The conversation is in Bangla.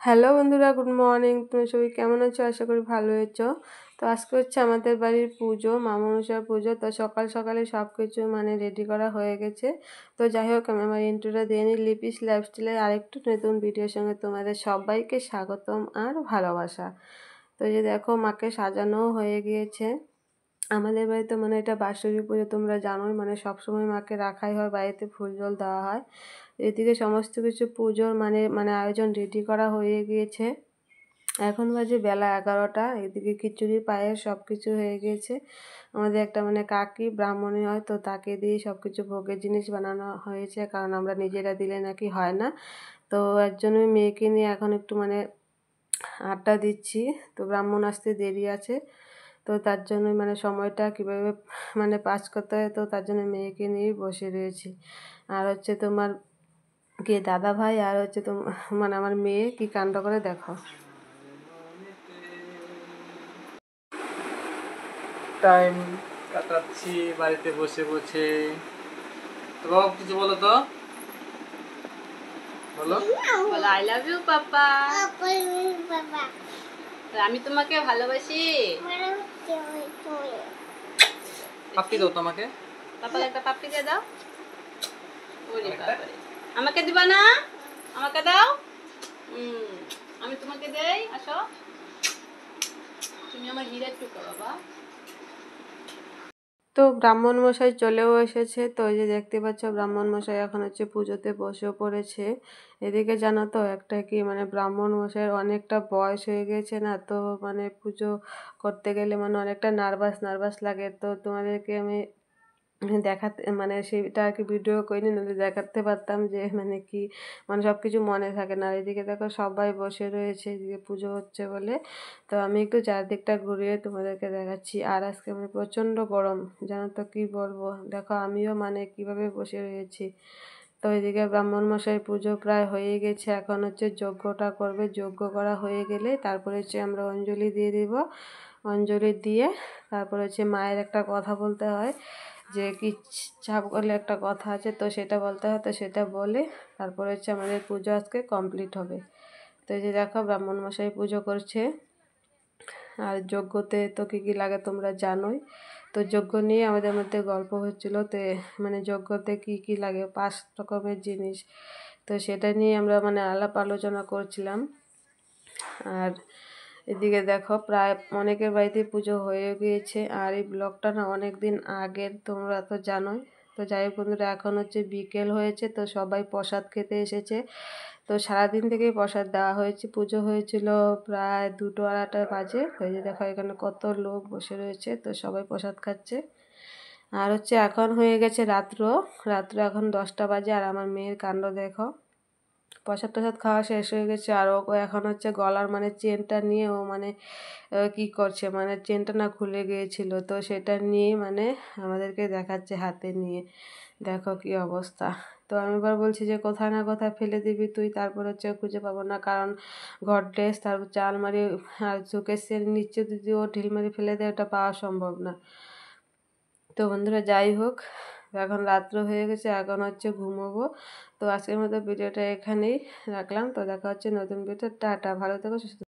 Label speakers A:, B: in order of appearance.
A: হ্যালো বন্ধুরা, গুড মর্নিং। তুমি সবাই কেমন আছো? আশা করি ভালো আছো। তো আজকে হচ্ছে আমাদের বাড়ির পুজো, মা মনসার পুজো। তো সকাল সকালে সব কিছু রেডি করা হয়ে গেছে। তো যাই হোক, আমি আমার ইন্ট্রোটা দিয়ে নিই। লিপিস লাইফস্টাইলের আরেকটু নতুন ভিডিওর সঙ্গে তোমাদের সবাইকে স্বাগতম আর ভালোবাসা। তো এই যে দেখো, মাকে সাজানো হয়ে গিয়েছে। আমাদের বাড়িতে এটা বাৎসরিক পুজো, তোমরা জানোই, সবসময় মাকে রাখাই হয়, বাড়িতে ফুল জল দেওয়া হয়। এদিকে সমস্ত কিছু পুজোর আয়োজন রেডি করা হয়ে গিয়েছে। এখন বাজে বেলা 11টা। এদিকে খিচুড়ি, পায়েস সব কিছু হয়ে গিয়েছে। আমাদের একটা কাকি ব্রাহ্মণী হয়, তো তাকে দিয়ে সব কিছু ভোগের জিনিস বানানো হয়েছে, কারণ আমরা নিজেরা দিলে নাকি হয় না। তো এর জন্যই মেয়েকে নিয়ে এখন একটু আড্ডা দিচ্ছি। তো ব্রাহ্মণ আসতে দেরি আছে, তো তার জন্যই সময়টা কীভাবে পাস করতে হয়, তো তার জন্য মেয়েকে নিয়েই বসে রয়েছি। আর হচ্ছে তোমার দাদা ভাই আর হচ্ছে আমার মেয়ে কি কাণ্ড করে দেখো।
B: টাইম কাটাচ্ছি বাড়িতে বসে বসে। তো বাবা কিছু বলো তো, বলো।
C: I love you papa. আমি তোমাকে ভালোবাসি।
B: পাপ্পি দাও তোমাকে।
C: পাপাকে একটা পাপ্পি দিয়ে দাও। ওরে বাবারে, আমাকে দিবা না? আমাকে দাও। আমি তোমাকে দেই, আসো। তুমি আমার হীরের টুকরো বাবা।
A: তো ব্রাহ্মণ মশাই চলেও এসেছে। তো এই যে দেখতে পাচ্ছ, ব্রাহ্মণ মশাই এখন হচ্ছে পুজোতে বসেও পড়েছে। এদিকে জানো তো, একটা কি ব্রাহ্মণ মশাইয়ের অনেকটা বয়স হয়ে গেছে না, তো পুজো করতে গেলে অনেকটা নার্ভাস নার্ভাস লাগে। তো তোমাদেরকে আমি দেখাতে সেটা আর কি ভিডিও করিনি, নাহলে দেখাতে পারতাম যে কি সব কিছু মনে থাকে না। এদিকে দেখো সবাই বসে রয়েছে, এদিকে পুজো হচ্ছে বলে। তো আমি একটু চারদিকটা ঘুরিয়ে তোমাদেরকে দেখাচ্ছি। আর আজকে প্রচণ্ড গরম, জানো তো, কি বলবো। দেখো আমিও কিভাবে বসে রয়েছি। তো এদিকে ব্রাহ্মণ মশাই পুজো প্রায় হয়ে গেছে। এখন হচ্ছে যজ্ঞটা করবে। যজ্ঞ করা হয়ে গেলে তারপরে হচ্ছে আমরা অঞ্জলি দিয়ে দিব। অঞ্জলি দিয়ে তারপরে হচ্ছে মায়ের একটা কথা বলতে হয়, যে কি চাপ করলে একটা কথা আছে, তো সেটা বলতে হয়। তো সেটা বলে তারপরে হচ্ছে আমাদের পুজো আজকে কমপ্লিট হবে। তো এই যে দেখো, ব্রাহ্মণ মশাই পুজো করছে। আর যজ্ঞতে তো কী কী লাগে তোমরা জানোই। তো যজ্ঞ নিয়ে আমাদের মধ্যে গল্প হচ্ছিল। তো যজ্ঞতে কী কী লাগে, 5 রকমের জিনিস। তো সেটা নিয়ে আমরা আলাপ আলোচনা করছিলাম। আর এদিকে দেখো, প্রায় অনেকের বাড়িতে পুজো হয়ে গিয়েছে। আর এই ব্লগটা না অনেক দিন আগের, তোমরা তো জানোই। তো যাই হোক বন্ধুরা, এখন হচ্ছে বিকেল হয়েছে, তো সবাই প্রসাদ খেতে এসেছে। তো সারাদিন থেকেই প্রসাদ দেওয়া হয়েছে। পুজো হয়েছিল প্রায় 2টো আড়াইটা বাজে। হয়ে যে দেখো এখানে কত লোক বসে রয়েছে, তো সবাই প্রসাদ খাচ্ছে। আর হচ্ছে এখন হয়ে গেছে রাত্র এখন 10টা বাজে। আর আমার মেয়ের কাণ্ড দেখো, প্রসাদ টসাদ খাওয়া শেষ হয়ে গেছে। আর ও এখন হচ্ছে গলার চেনটা নিয়ে ও কি করছে, চেনটা না খুলে গিয়েছিল, তো সেটা নিয়ে আমাদেরকে দেখাচ্ছে হাতে নিয়ে। দেখো কি অবস্থা। তো আমি এবার বলছি যে কোথায় না কোথায় ফেলে দিবি তুই, তারপর হচ্ছে খুঁজে পাবো না, কারণ ঘর ড্রেস, তারপর আলমারি আর শোকেসের নিচে যদি ও ঢিল মারি ফেলে দেয়, ওটা পাওয়া সম্ভব না। তো বন্ধুরা যাই হোক, এখন রাত্র হয়ে গেছে, এখন হচ্ছে ঘুমোবো। তো আজকের মতো ভিডিওটা এখানেই রাখলাম। তো দেখা হচ্ছে নতুন ভিডিও। টাটা, ভালো থেকো, সুস্থ।